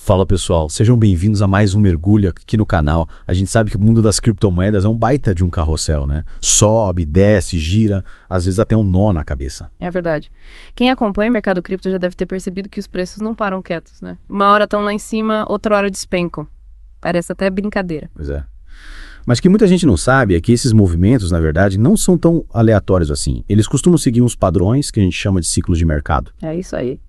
Fala pessoal, sejam bem-vindos a mais um mergulho aqui no canal. A gente sabe que o mundo das criptomoedas é um baita de um carrossel, né? Sobe, desce, gira, às vezes até um nó na cabeça. É verdade. Quem acompanha o mercado cripto já deve ter percebido que os preços não param quietos, né? Uma hora estão lá em cima, outra hora despencam. Parece até brincadeira. Pois é. Mas o que muita gente não sabe é que esses movimentos, na verdade, não são tão aleatórios assim. Eles costumam seguir uns padrões que a gente chama de ciclos de mercado. É isso aí.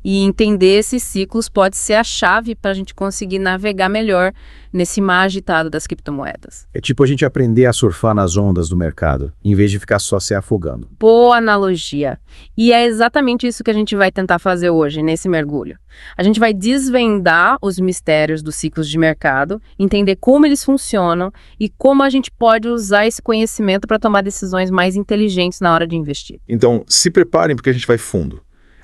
E entender esses ciclos pode ser a chave para a gente conseguir navegar melhor nesse mar agitado das criptomoedas. É tipo a gente aprender a surfar nas ondas do mercado, em vez de ficar só se afogando. Boa analogia. E é exatamente isso que a gente vai tentar fazer hoje, nesse mergulho. A gente vai desvendar os mistérios dos ciclos de mercado, entender como eles funcionam e como a gente pode usar esse conhecimento para tomar decisões mais inteligentes na hora de investir. Então, se preparem porque a gente vai fundo.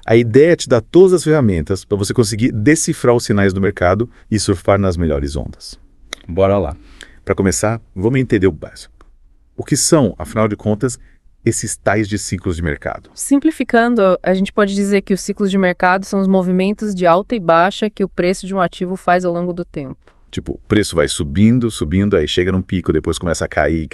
A ideia é te dar todas as ferramentas para você conseguir decifrar os sinais do mercado e surfar nas melhores ondas. Bora lá. Para começar, vamos entender o básico. O que são, afinal de contas, esses tais de ciclos de mercado? Simplificando, a gente pode dizer que os ciclos de mercado são os movimentos de alta e baixa que o preço de um ativo faz ao longo do tempo. Tipo, o preço vai subindo, subindo, aí chega num pico, depois começa a cair,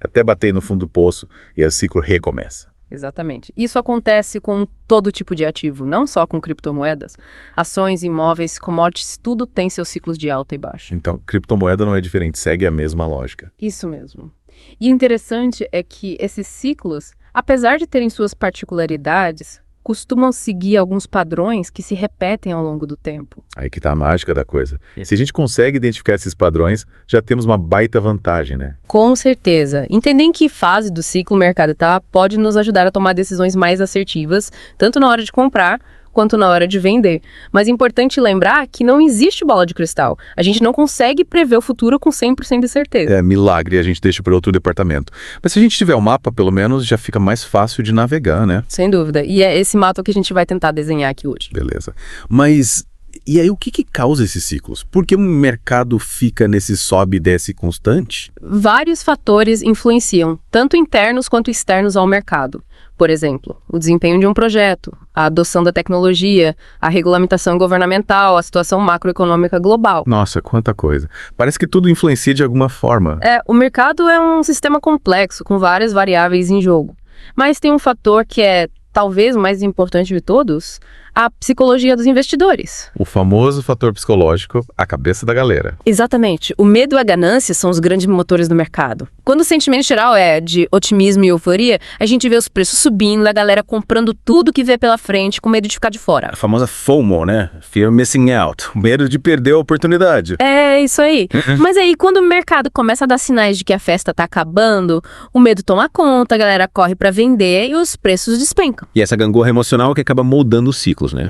até bater no fundo do poço e o ciclo recomeça. Exatamente. Isso acontece com todo tipo de ativo, não só com criptomoedas. Ações, imóveis, commodities, tudo tem seus ciclos de alta e baixa. Então, criptomoeda não é diferente, segue a mesma lógica. Isso mesmo. E o interessante é que esses ciclos, apesar de terem suas particularidades, costumam seguir alguns padrões que se repetem ao longo do tempo. Aí que tá a mágica da coisa. Se a gente consegue identificar esses padrões, já temos uma baita vantagem, né? Com certeza. Entender em que fase do ciclo o mercado está pode nos ajudar a tomar decisões mais assertivas, tanto na hora de comprar quanto na hora de vender. Mas é importante lembrar que não existe bola de cristal. A gente não consegue prever o futuro com 100% de certeza. É milagre, a gente deixa para outro departamento. Mas se a gente tiver o mapa, pelo menos, já fica mais fácil de navegar, né? Sem dúvida. E é esse mapa que a gente vai tentar desenhar aqui hoje. Beleza. Mas e aí o que causa esses ciclos? Por que o mercado fica nesse sobe e desce constante? Vários fatores influenciam, tanto internos quanto externos ao mercado. Por exemplo, o desempenho de um projeto, a adoção da tecnologia, a regulamentação governamental, a situação macroeconômica global. Nossa, quanta coisa. Parece que tudo influencia de alguma forma. O mercado é um sistema complexo, com várias variáveis em jogo. Mas tem um fator que é talvez o mais importante de todos, a psicologia dos investidores. O famoso fator psicológico, a cabeça da galera. Exatamente. O medo e a ganância são os grandes motores do mercado. Quando o sentimento geral é de otimismo e euforia, a gente vê os preços subindo, a galera comprando tudo que vê pela frente, com medo de ficar de fora. A famosa FOMO, né? Fear of Missing Out. O medo de perder a oportunidade. É, isso aí. Mas aí, quando o mercado começa a dar sinais de que a festa tá acabando, o medo toma conta, a galera corre pra vender e os preços despencam. E essa gangorra emocional que acaba moldando os ciclos, né?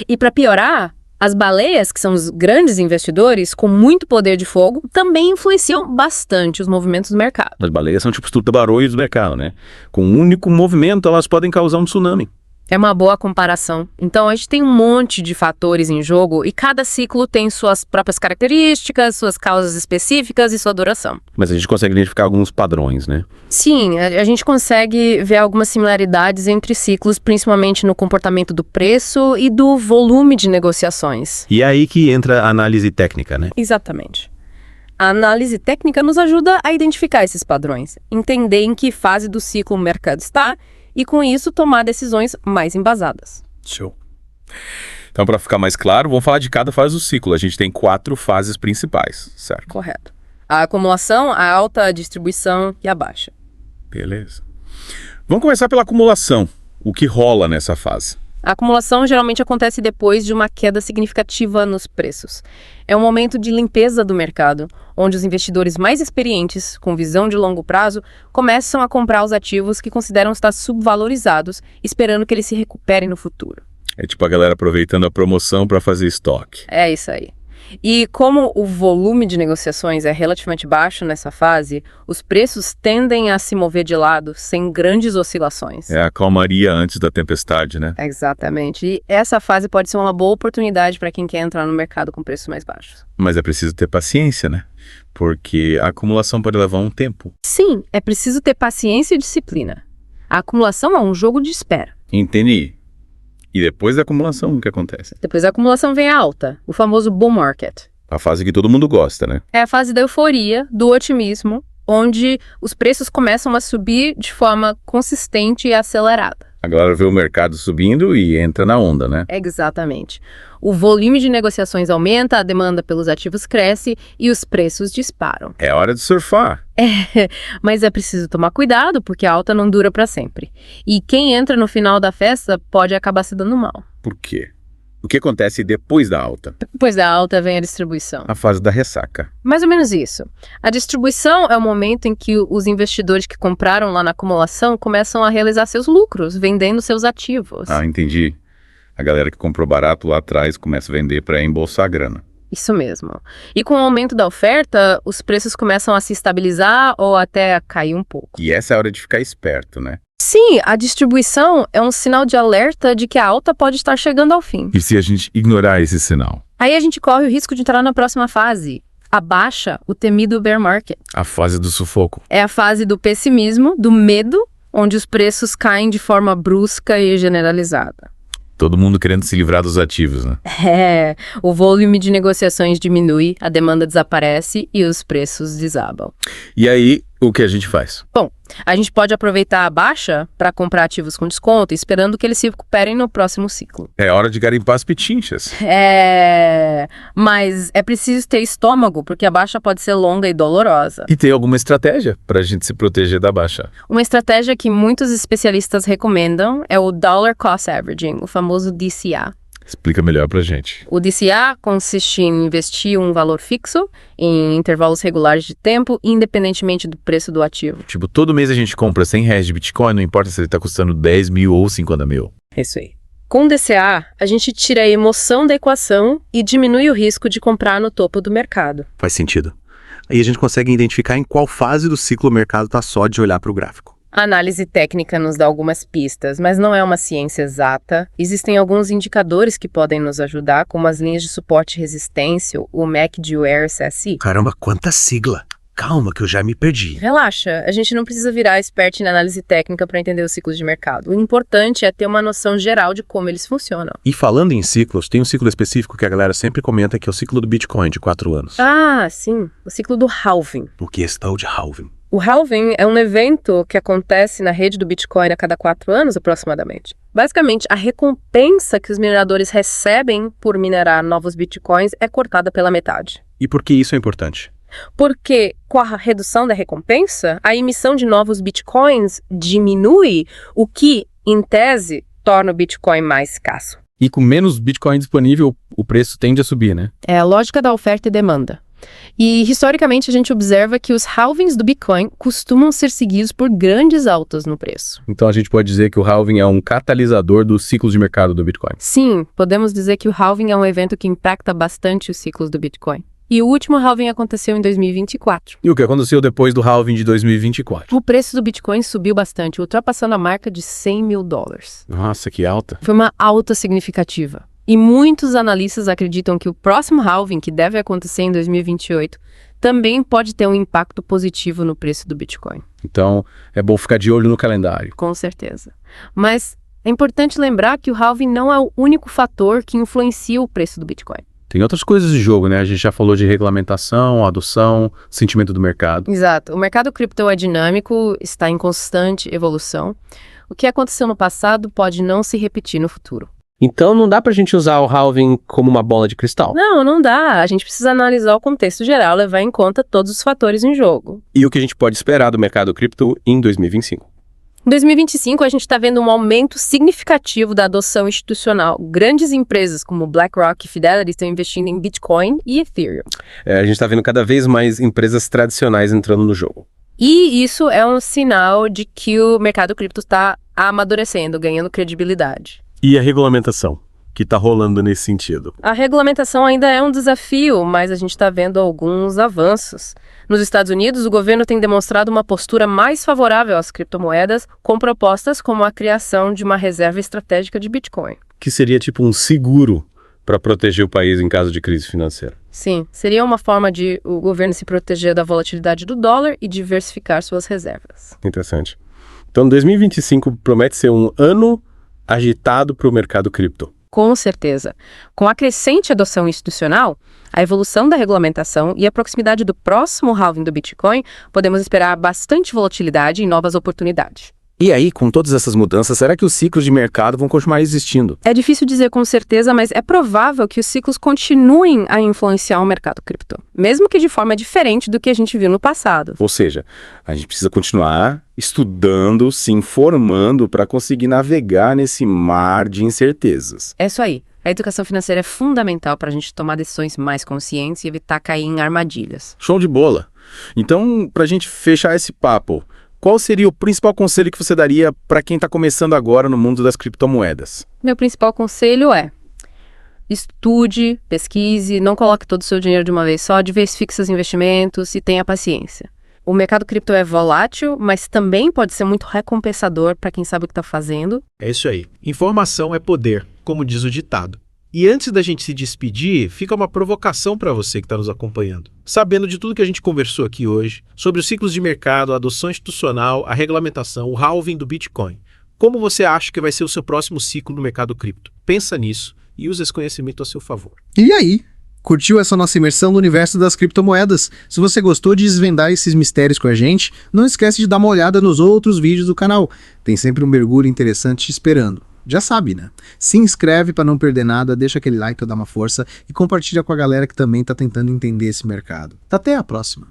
E para piorar, as baleias, que são os grandes investidores com muito poder de fogo, também influenciam bastante os movimentos do mercado. As baleias são tipo os tubarões do mercado, né? Com um único movimento, elas podem causar um tsunami. É uma boa comparação. Então, a gente tem um monte de fatores em jogo e cada ciclo tem suas próprias características, suas causas específicas e sua duração. Mas a gente consegue identificar alguns padrões, né? Sim, a gente consegue ver algumas similaridades entre ciclos, principalmente no comportamento do preço e do volume de negociações. E é aí que entra a análise técnica, né? Exatamente. A análise técnica nos ajuda a identificar esses padrões, entender em que fase do ciclo o mercado está e, com isso, tomar decisões mais embasadas. Show. Então, para ficar mais claro, vamos falar de cada fase do ciclo. A gente tem 4 fases principais, certo? Correto. A acumulação, a alta, a distribuição e a baixa. Beleza. Vamos começar pela acumulação. O que rola nessa fase? A acumulação geralmente acontece depois de uma queda significativa nos preços. É um momento de limpeza do mercado, onde os investidores mais experientes, com visão de longo prazo, começam a comprar os ativos que consideram estar subvalorizados, esperando que eles se recuperem no futuro. É tipo a galera aproveitando a promoção para fazer estoque. É isso aí. E como o volume de negociações é relativamente baixo nessa fase, os preços tendem a se mover de lado, sem grandes oscilações. É a calmaria antes da tempestade, né? Exatamente. E essa fase pode ser uma boa oportunidade para quem quer entrar no mercado com preços mais baixos. Mas é preciso ter paciência, né? Porque a acumulação pode levar um tempo. Sim, é preciso ter paciência e disciplina. A acumulação é um jogo de espera. Entendi. E depois da acumulação, o que acontece? Depois da acumulação vem a alta, o famoso bull market. A fase que todo mundo gosta, né? É a fase da euforia, do otimismo, onde os preços começam a subir de forma consistente e acelerada. A galera vê o mercado subindo e entra na onda, né? Exatamente. O volume de negociações aumenta, a demanda pelos ativos cresce e os preços disparam. É hora de surfar. Mas é preciso tomar cuidado, porque a alta não dura para sempre. E quem entra no final da festa pode acabar se dando mal. Por quê? O que acontece depois da alta? Depois da alta vem a distribuição. A fase da ressaca. Mais ou menos isso. A distribuição é o momento em que os investidores que compraram lá na acumulação começam a realizar seus lucros, vendendo seus ativos. Ah, entendi. A galera que comprou barato lá atrás começa a vender para embolsar a grana. Isso mesmo. E com o aumento da oferta, os preços começam a se estabilizar ou até a cair um pouco. E essa é a hora de ficar esperto, né? Sim, a distribuição é um sinal de alerta de que a alta pode estar chegando ao fim. E se a gente ignorar esse sinal? Aí a gente corre o risco de entrar na próxima fase. A baixa, o temido bear market. A fase do sufoco. É a fase do pessimismo, do medo, onde os preços caem de forma brusca e generalizada. Todo mundo querendo se livrar dos ativos, né? O volume de negociações diminui, a demanda desaparece e os preços desabam. E aí, o que a gente faz? Bom, a gente pode aproveitar a baixa para comprar ativos com desconto, esperando que eles se recuperem no próximo ciclo. É hora de garimpar as pitinchas. Mas é preciso ter estômago, porque a baixa pode ser longa e dolorosa. E tem alguma estratégia para a gente se proteger da baixa? Uma estratégia que muitos especialistas recomendam é o Dollar Cost Averaging, o famoso DCA. Explica melhor pra gente. O DCA consiste em investir um valor fixo em intervalos regulares de tempo, independentemente do preço do ativo. Tipo, todo mês a gente compra R$100 de Bitcoin, não importa se ele tá custando 10 mil ou 50 mil. Isso aí. Com o DCA, a gente tira a emoção da equação e diminui o risco de comprar no topo do mercado. Faz sentido. Aí a gente consegue identificar em qual fase do ciclo o mercado está só de olhar para o gráfico. A análise técnica nos dá algumas pistas, mas não é uma ciência exata. Existem alguns indicadores que podem nos ajudar, como as linhas de suporte e resistência, o MACD e o RSSI. Caramba, quanta sigla! Calma que eu já me perdi. Relaxa, a gente não precisa virar expert em análise técnica para entender os ciclos de mercado. O importante é ter uma noção geral de como eles funcionam. E falando em ciclos, tem um ciclo específico que a galera sempre comenta, que é o ciclo do Bitcoin, de 4 anos. Ah, sim, o ciclo do halving. O que é esse tal de halving? O halving é um evento que acontece na rede do Bitcoin a cada 4 anos, aproximadamente. Basicamente, a recompensa que os mineradores recebem por minerar novos Bitcoins é cortada pela metade. E por que isso é importante? Porque, com a redução da recompensa, a emissão de novos Bitcoins diminui, o que, em tese, torna o Bitcoin mais escasso. E com menos Bitcoin disponível, o preço tende a subir, né? É a lógica da oferta e demanda. E, historicamente, a gente observa que os halvings do Bitcoin costumam ser seguidos por grandes altas no preço. Então a gente pode dizer que o halving é um catalisador dos ciclos de mercado do Bitcoin. Sim, podemos dizer que o halving é um evento que impacta bastante os ciclos do Bitcoin. E o último halving aconteceu em 2024. E o que aconteceu depois do halving de 2024? O preço do Bitcoin subiu bastante, ultrapassando a marca de $100 mil. Nossa, que alta. Foi uma alta significativa. E muitos analistas acreditam que o próximo halving, que deve acontecer em 2028, também pode ter um impacto positivo no preço do Bitcoin. Então, é bom ficar de olho no calendário. Com certeza. Mas é importante lembrar que o halving não é o único fator que influencia o preço do Bitcoin. Tem outras coisas de jogo, né? A gente já falou de regulamentação, adoção, sentimento do mercado. Exato. O mercado cripto é dinâmico, está em constante evolução. O que aconteceu no passado pode não se repetir no futuro. Então não dá pra gente usar o halving como uma bola de cristal. Não dá. A gente precisa analisar o contexto geral, levar em conta todos os fatores em jogo. E o que a gente pode esperar do mercado cripto em 2025? Em 2025, a gente está vendo um aumento significativo da adoção institucional. Grandes empresas como BlackRock e Fidelity estão investindo em Bitcoin e Ethereum. A gente está vendo cada vez mais empresas tradicionais entrando no jogo. E isso é um sinal de que o mercado cripto está amadurecendo, ganhando credibilidade. E a regulamentação, que está rolando nesse sentido? A regulamentação ainda é um desafio, mas a gente está vendo alguns avanços. Nos Estados Unidos, o governo tem demonstrado uma postura mais favorável às criptomoedas, com propostas como a criação de uma reserva estratégica de Bitcoin. Que seria tipo um seguro para proteger o país em caso de crise financeira. Sim, seria uma forma de o governo se proteger da volatilidade do dólar e diversificar suas reservas. Interessante. Então 2025 promete ser um ano agitado para o mercado cripto. Com certeza. Com a crescente adoção institucional, a evolução da regulamentação e a proximidade do próximo halving do Bitcoin, podemos esperar bastante volatilidade e novas oportunidades. E aí, com todas essas mudanças, será que os ciclos de mercado vão continuar existindo? É difícil dizer com certeza, mas é provável que os ciclos continuem a influenciar o mercado cripto, mesmo que de forma diferente do que a gente viu no passado. Ou seja, a gente precisa continuar estudando, se informando para conseguir navegar nesse mar de incertezas. É isso aí. A educação financeira é fundamental para a gente tomar decisões mais conscientes e evitar cair em armadilhas. Show de bola! Então, para a gente fechar esse papo, qual seria o principal conselho que você daria para quem está começando agora no mundo das criptomoedas? Meu principal conselho é: estude, pesquise, não coloque todo o seu dinheiro de uma vez só, diversifique seus investimentos e tenha paciência. O mercado cripto é volátil, mas também pode ser muito recompensador para quem sabe o que está fazendo. É isso aí. Informação é poder, como diz o ditado. E antes da gente se despedir, fica uma provocação para você que está nos acompanhando. Sabendo de tudo que a gente conversou aqui hoje, sobre os ciclos de mercado, a adoção institucional, a regulamentação, o halving do Bitcoin, como você acha que vai ser o seu próximo ciclo no mercado cripto? Pensa nisso e use esse conhecimento a seu favor. E aí? Curtiu essa nossa imersão no universo das criptomoedas? Se você gostou de desvendar esses mistérios com a gente, não esquece de dar uma olhada nos outros vídeos do canal. Tem sempre um mergulho interessante te esperando. Já sabe, né? Se inscreve para não perder nada, deixa aquele like para dar uma força e compartilha com a galera que também está tentando entender esse mercado. Até a próxima!